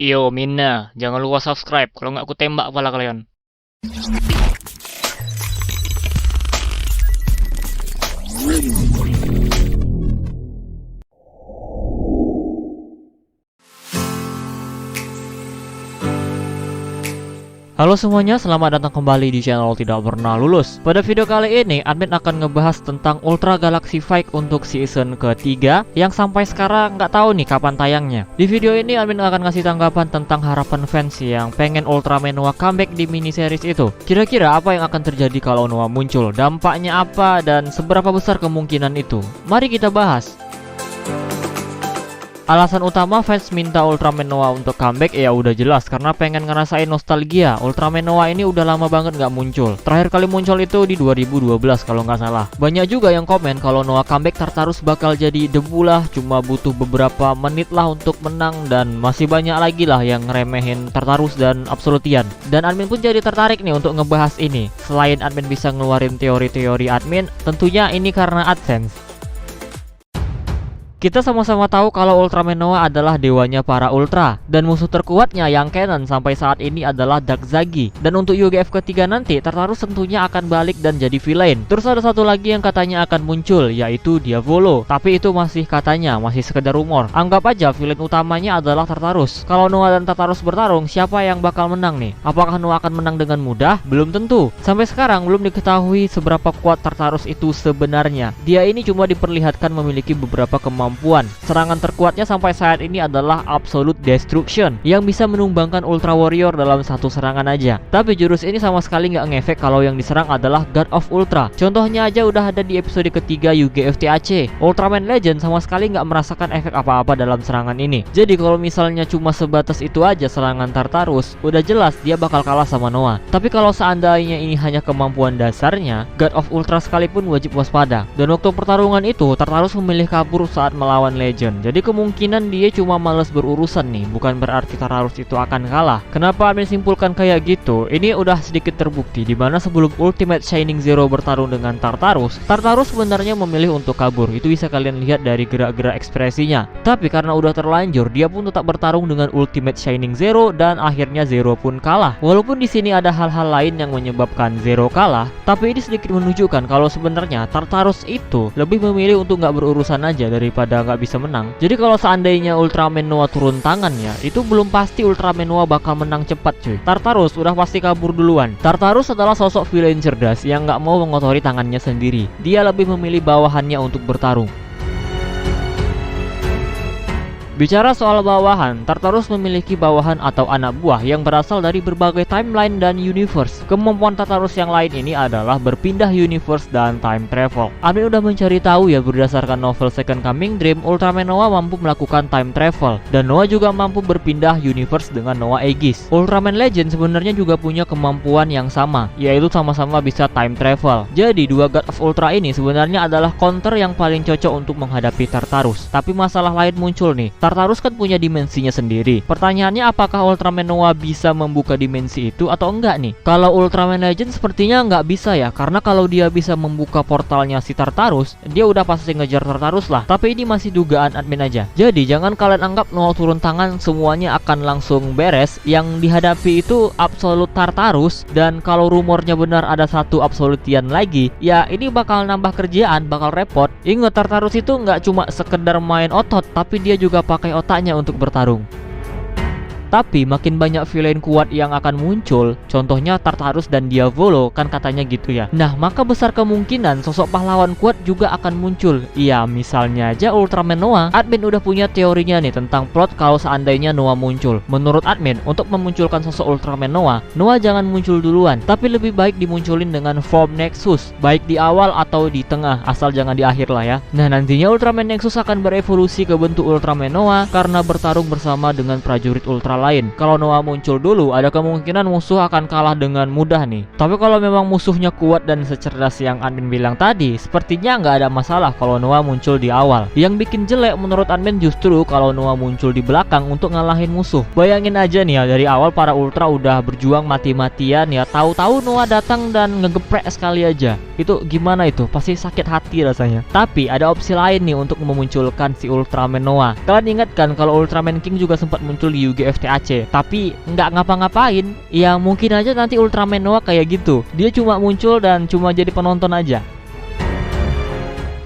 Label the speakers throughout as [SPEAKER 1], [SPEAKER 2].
[SPEAKER 1] Yo Mina, jangan lupa subscribe, kalau nggak aku tembak kepala kalian. Halo semuanya, selamat datang kembali di channel Tidak Pernah Lulus. Pada video kali ini, admin akan ngebahas tentang Ultra Galaxy Fight untuk season ketiga yang sampai sekarang nggak tahu nih kapan tayangnya. Di video ini, admin akan ngasih tanggapan tentang harapan fans yang pengen Ultraman Noah comeback di mini series itu. Kira-kira apa yang akan terjadi kalau Noah muncul? Dampaknya apa dan seberapa besar kemungkinan itu? Mari kita bahas. Alasan utama fans minta Ultraman Noah untuk comeback ya udah jelas karena pengen ngerasain nostalgia. Ultraman Noah ini udah lama banget nggak muncul. Terakhir kali muncul itu di 2012 kalau nggak salah. Banyak juga yang komen kalau Noah comeback Tartarus bakal jadi debu lah, cuma butuh beberapa menit lah untuk menang, dan masih banyak lagi lah yang ngeremehin Tartarus dan Absolutian. Dan admin pun jadi tertarik nih untuk ngebahas ini. Selain admin bisa ngeluarin teori-teori admin, tentunya ini karena AdSense. Kita sama-sama tahu kalau Ultraman Noah adalah dewanya para Ultra, dan musuh terkuatnya yang canon sampai saat ini adalah Dark Zagi. Dan untuk UGF ketiga nanti, Tartarus tentunya akan balik dan jadi villain. Terus ada satu lagi yang katanya akan muncul, yaitu Diavolo. Tapi itu masih katanya, masih sekedar rumor. Anggap aja villain utamanya adalah Tartarus. Kalau Noah dan Tartarus bertarung, siapa yang bakal menang nih? Apakah Noah akan menang dengan mudah? Belum tentu. Sampai sekarang belum diketahui seberapa kuat Tartarus itu sebenarnya. Dia ini cuma diperlihatkan memiliki beberapa kemampuan. Serangan terkuatnya sampai saat ini adalah Absolute Destruction yang bisa menumbangkan Ultra Warrior dalam satu serangan aja. Tapi jurus ini sama sekali nggak ngefek kalau yang diserang adalah God of Ultra. Contohnya aja udah ada di episode ketiga UGF TAC. Ultraman Legend sama sekali nggak merasakan efek apa-apa dalam serangan ini. Jadi kalau misalnya cuma sebatas itu aja serangan Tartarus, udah jelas dia bakal kalah sama Noah. Tapi kalau seandainya ini hanya kemampuan dasarnya, God of Ultra sekalipun wajib waspada. Dan waktu pertarungan itu, Tartarus memilih kabur saat melawan Legend. Jadi kemungkinan dia cuma males berurusan nih, bukan berarti Tartarus itu akan kalah. Kenapa admin simpulkan kayak gitu? Ini udah sedikit terbukti dimana sebelum Ultimate Shining Zero bertarung dengan Tartarus, Tartarus sebenarnya memilih untuk kabur. Itu bisa kalian lihat dari gerak-gerak ekspresinya. Tapi karena udah terlanjur, dia pun tetap bertarung dengan Ultimate Shining Zero dan akhirnya Zero pun kalah. Walaupun di sini ada hal-hal lain yang menyebabkan Zero kalah, tapi ini sedikit menunjukkan kalau sebenarnya Tartarus itu lebih memilih untuk nggak berurusan aja daripada nggak bisa menang. Jadi kalau seandainya Ultraman Noah turun tangan ya, itu belum pasti Ultraman Noah bakal menang cepat cuy. Tartarus udah pasti kabur duluan. Tartarus adalah sosok villain cerdas yang nggak mau mengotori tangannya sendiri. Dia lebih memilih bawahannya untuk bertarung. Bicara soal bawahan, Tartarus memiliki bawahan atau anak buah yang berasal dari berbagai timeline dan universe. Kemampuan Tartarus yang lain ini adalah berpindah universe dan time travel. Admin udah mencari tahu ya, berdasarkan novel Second Coming Dream, Ultraman Noah mampu melakukan time travel, dan Noah juga mampu berpindah universe dengan Noah Aegis. Ultraman Legend sebenarnya juga punya kemampuan yang sama, yaitu sama-sama bisa time travel. Jadi dua God of Ultra ini sebenarnya adalah counter yang paling cocok untuk menghadapi Tartarus. Tapi masalah lain muncul nih. Tartarus kan punya dimensinya sendiri. Pertanyaannya, apakah Ultraman Noah bisa membuka dimensi itu atau enggak nih? Kalau Ultraman Legend sepertinya enggak bisa ya, karena kalau dia bisa membuka portalnya si Tartarus, dia udah pasti ngejar Tartarus lah. Tapi ini masih dugaan admin aja. Jadi jangan kalian anggap Noah turun tangan semuanya akan langsung beres. Yang dihadapi itu Absolute Tartarus, dan kalau rumornya benar ada satu Absolutian lagi, ya ini bakal nambah kerjaan, bakal repot. Ingat, Tartarus itu nggak cuma sekedar main otot, tapi dia juga pakai otaknya untuk bertarung. Tapi makin banyak villain kuat yang akan muncul, contohnya Tartarus dan Diavolo, kan katanya gitu ya. Nah, maka besar kemungkinan sosok pahlawan kuat juga akan muncul. Iya, misalnya aja Ultraman Noah. Admin udah punya teorinya nih tentang plot kalau seandainya Noah muncul. Menurut admin, untuk memunculkan sosok Ultraman Noah, Noah jangan muncul duluan, tapi lebih baik dimunculin dengan form Nexus, baik di awal atau di tengah, asal jangan di akhir lah ya. Nah, nantinya Ultraman Nexus akan berevolusi ke bentuk Ultraman Noah karena bertarung bersama dengan prajurit Ultra lain. Kalau Noah muncul dulu, ada kemungkinan musuh akan kalah dengan mudah nih. Tapi kalau memang musuhnya kuat dan secerdas yang admin bilang tadi, sepertinya nggak ada masalah kalau Noah muncul di awal. Yang bikin jelek menurut admin justru kalau Noah muncul di belakang untuk ngalahin musuh. Bayangin aja nih ya, dari awal para Ultra udah berjuang mati-matian ya, tahu-tahu Noah datang dan ngegeprek sekali aja. Itu gimana itu? Pasti sakit hati rasanya. Tapi ada opsi lain nih untuk memunculkan si Ultraman Noah. Kalian ingat kan kalau Ultraman King juga sempat muncul di UGF TAC, tapi nggak ngapa-ngapain. Ya mungkin aja nanti Ultraman Noah kayak gitu. Dia cuma muncul dan cuma jadi penonton aja.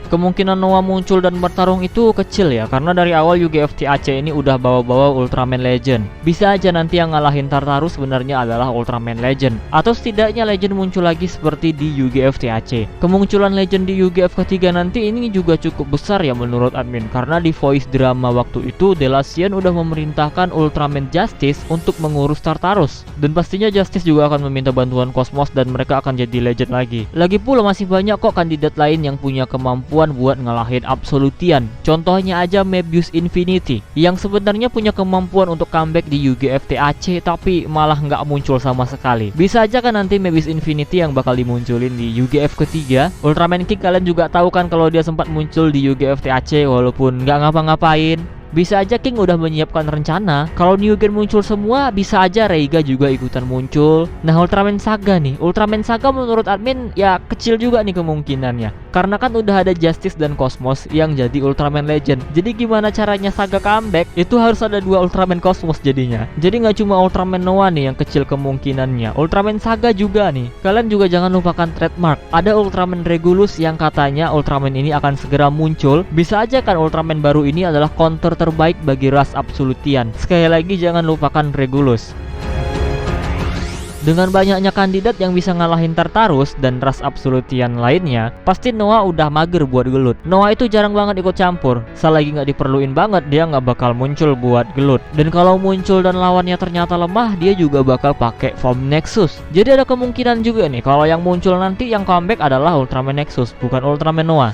[SPEAKER 1] Kemungkinan Noah muncul dan bertarung itu kecil ya, karena dari awal UGF TAC ini udah bawa-bawa Ultraman Legend. Bisa aja nanti yang ngalahin Tartarus sebenarnya adalah Ultraman Legend, atau setidaknya Legend muncul lagi seperti di UGF TAC. Kemunculan Legend di UGF ketiga nanti ini juga cukup besar ya menurut admin, karena di voice drama waktu itu Delacian udah memerintahkan Ultraman Justice untuk mengurus Tartarus, dan pastinya Justice juga akan meminta bantuan Cosmos dan mereka akan jadi Legend lagi. Lagi pula masih banyak kok kandidat lain yang punya kemampuan buat ngalahin Absolutian. Contohnya aja Mebius Infinity yang sebenarnya punya kemampuan untuk comeback di UGF TAC tapi malah nggak muncul sama sekali. Bisa aja kan nanti Mebius Infinity yang bakal dimunculin di UGF ketiga. Ultraman King kalian juga tahu kan kalau dia sempat muncul di UGF TAC walaupun nggak ngapa-ngapain. Bisa aja King udah menyiapkan rencana kalau New Gen muncul semua, bisa aja Reiga juga ikutan muncul. Nah Ultraman Saga nih, Ultraman Saga menurut admin ya kecil juga nih kemungkinannya, karena kan udah ada Justice dan Cosmos yang jadi Ultraman Legend. Jadi gimana caranya Saga comeback? Itu harus ada 2 Ultraman Cosmos jadinya. Jadi nggak cuma Ultraman Noah nih yang kecil kemungkinannya, Ultraman Saga juga nih. Kalian juga jangan lupakan trademark, ada Ultraman Regulus yang katanya Ultraman ini akan segera muncul. Bisa aja kan Ultraman baru ini adalah counter terbaik bagi ras Absolutian. Sekali lagi jangan lupakan Regulus. Dengan banyaknya kandidat yang bisa ngalahin Tartarus dan ras Absolutian lainnya, pasti Noah udah mager buat gelut. Noah itu jarang banget ikut campur, selagi nggak diperluin banget dia nggak bakal muncul buat gelut. Dan kalau muncul dan lawannya ternyata lemah, dia juga bakal pakai form Nexus. Jadi ada kemungkinan juga nih kalau yang muncul nanti yang comeback adalah Ultraman Nexus, bukan Ultraman Noah.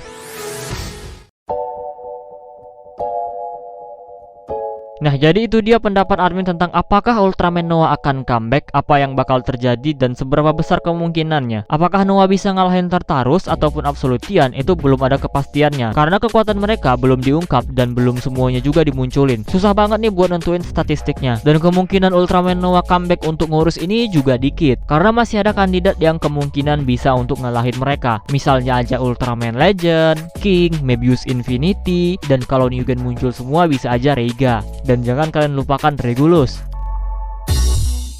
[SPEAKER 1] Nah, jadi itu dia pendapat admin tentang apakah Ultraman Noah akan comeback, apa yang bakal terjadi, dan seberapa besar kemungkinannya. Apakah Noah bisa ngalahin Tartarus ataupun Absolutian, itu belum ada kepastiannya, karena kekuatan mereka belum diungkap dan belum semuanya juga dimunculin. Susah banget nih buat nentuin statistiknya. Dan kemungkinan Ultraman Noah comeback untuk ngurus ini juga dikit, karena masih ada kandidat yang kemungkinan bisa untuk ngalahin mereka. Misalnya aja Ultraman Legend, King, Mebius Infinity, dan kalau New Gen muncul semua bisa aja Reiga. Dan jangan kalian lupakan Regulus.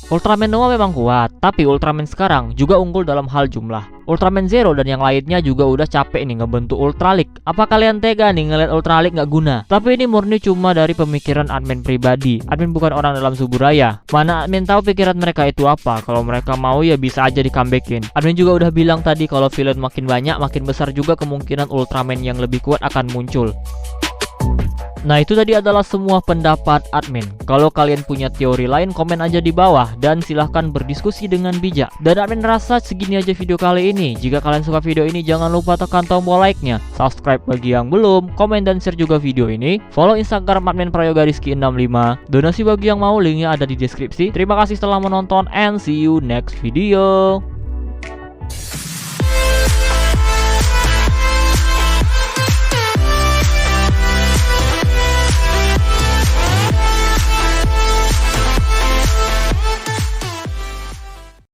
[SPEAKER 1] Ultraman Noah memang kuat, tapi Ultraman sekarang juga unggul dalam hal jumlah. Ultraman Zero dan yang lainnya juga udah capek nih ngebentuk Ultralight. Apa kalian tega nih ngeliat Ultralight nggak guna? Tapi ini murni cuma dari pemikiran admin pribadi. Admin bukan orang dalam Suburaya. Mana admin tahu pikiran mereka itu apa? Kalau mereka mau ya bisa aja di comebackin. Admin juga udah bilang tadi kalau villain makin banyak, makin besar juga kemungkinan Ultraman yang lebih kuat akan muncul. Nah itu tadi adalah semua pendapat admin. Kalau kalian punya teori lain komen aja di bawah dan silahkan berdiskusi dengan bijak. Dan admin rasa segini aja video kali ini. Jika kalian suka video ini jangan lupa tekan tombol like-nya, subscribe bagi yang belum, komen dan share juga video ini, follow Instagram admin prayogariski65, donasi bagi yang mau, linknya ada di deskripsi. Terima kasih telah menonton and see you next video.